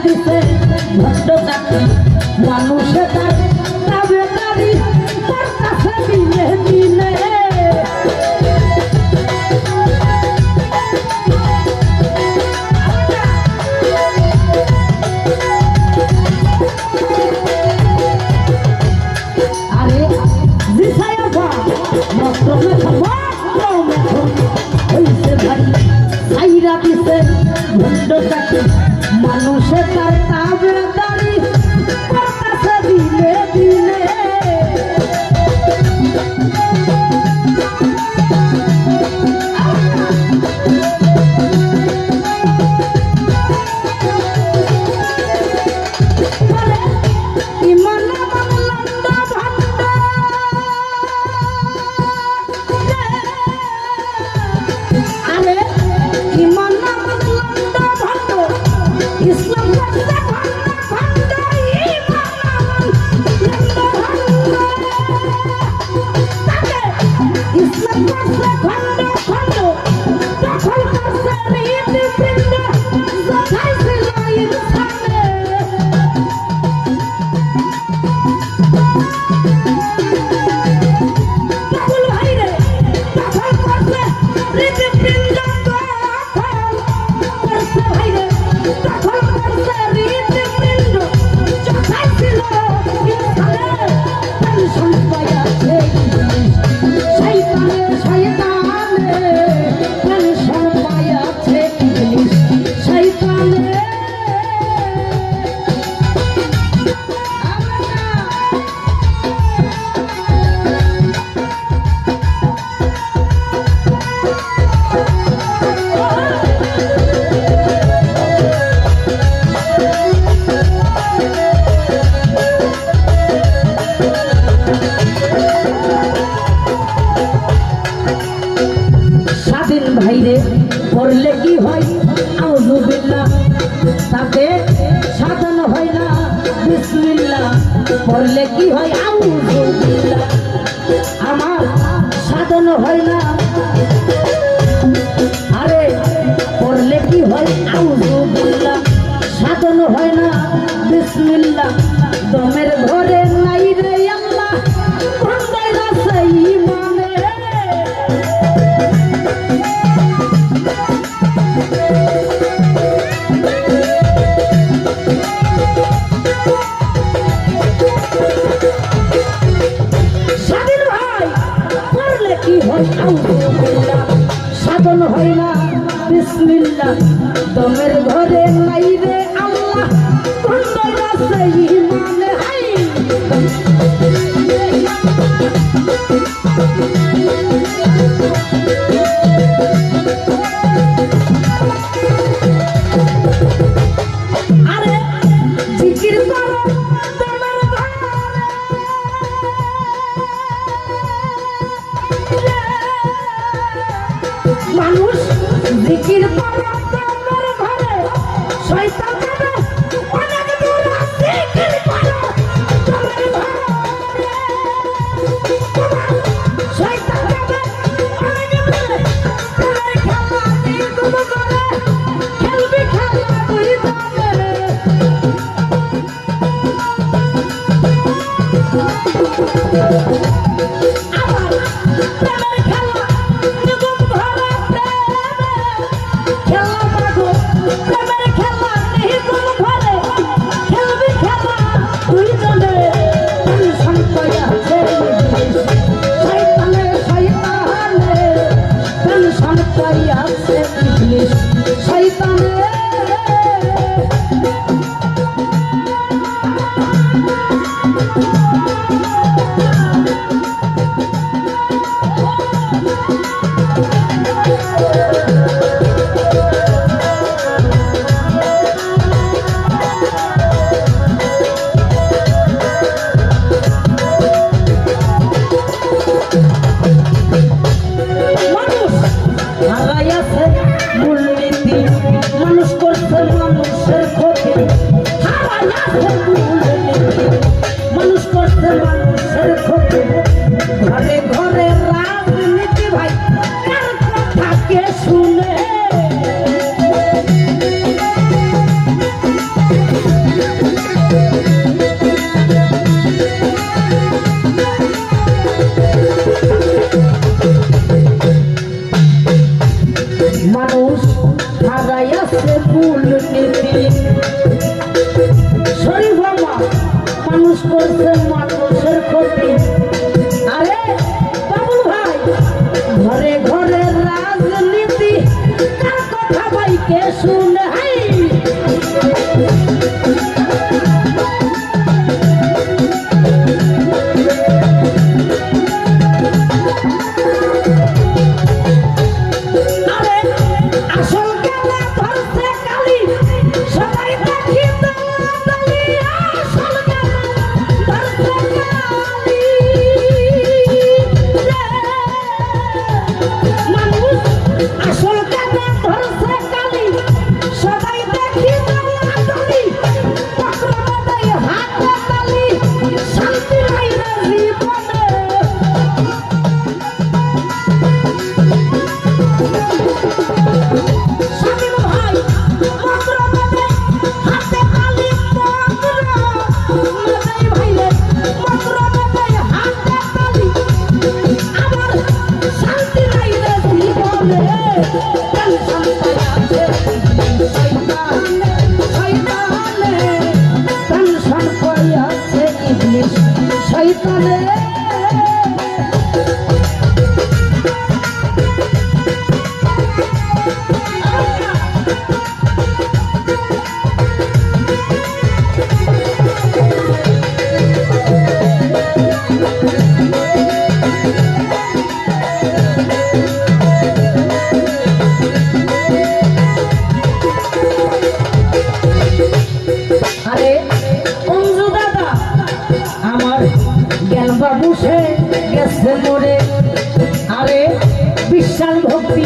দিছে ভক্ত চাকরি মানুষে তার দাবেদারি তার কাছে দিলে দিলে আরে দিছায়া বা মক্রমে মক্রমে হইছে ভারী সাইরা দিছে ভক্ত চাকরি মানুষে তার দাবেদারি তার কাছে দিলে দিলে ভাইরে পড়লে কি হয় আউযু বিল্লাহ তাতে সাধন হয় না বিসমিল্লাহ পড়লে কি হয় আউযু বিল্লাহ আমার সাধন হয় না আরে পড়লে কি হয় আউযু বিল্লাহ সাধন হয় না বিসমিল্লাহ দমের ঘরে নাই রে আল্লাহ কোনটাই আছে ঈমানে সাধন হয় না বিসমিল্লাহ দমের ঘরে নাই রে আল্লাহ কোনটাই আছে ঈমানে হাই আরে জিকির করো দমের ঘরে মানুষ জিকির করে দমের ঘরে শয়তান যাবে অনেক দূর জিকির করে দমের ঘরে শয়তান যাবে অনেক দূর তোমার খেলা দিয়ে তুমি করে খেলবি খেলা তুই দমে আমার প্রেমের খেলা নিগম ভরা প্রেমে খেলা পাইয়াছে ইবলিস শয়তানে ঘরে ঘরে রাজনীতি ভাই কার কথা কে শুনে মানুষ হারাইয়াছে মূল নীতি শরীফ বাবা মানুষ করছে মানুষের ক্ষতি আরে বাবুল ভাই ঘরে ঘরে রাজনীতি কার কথা ভাই কে শুনে শয়তানে আরে অঞ্জু দাদা আমার জ্ঞান বাবু সে গেছে মোরে আরে বিশ্বাস ভক্তি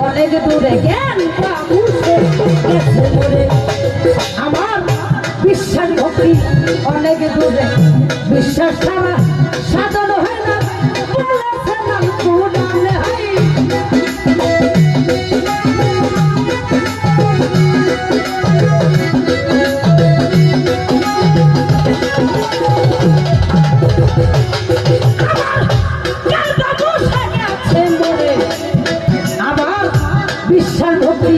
অনেক দূরে জ্ঞান বাবু সে গেছে মোরে আমার বিশ্বাস ভক্তি অনেক দূরে বিশ্বাস ছাড়া সাধন হয় না বলেছে না পুরাণে হয় বিশ্বাস ভক্তি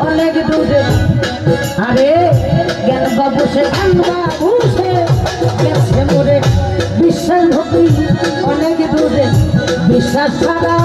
অনেক দূরে আরে জ্ঞান বাবু সে জ্ঞান বাবু সে গেছে মোরে বিশ্বাস ভক্তি অনেক দূরে বিশ্বাস ছাড়া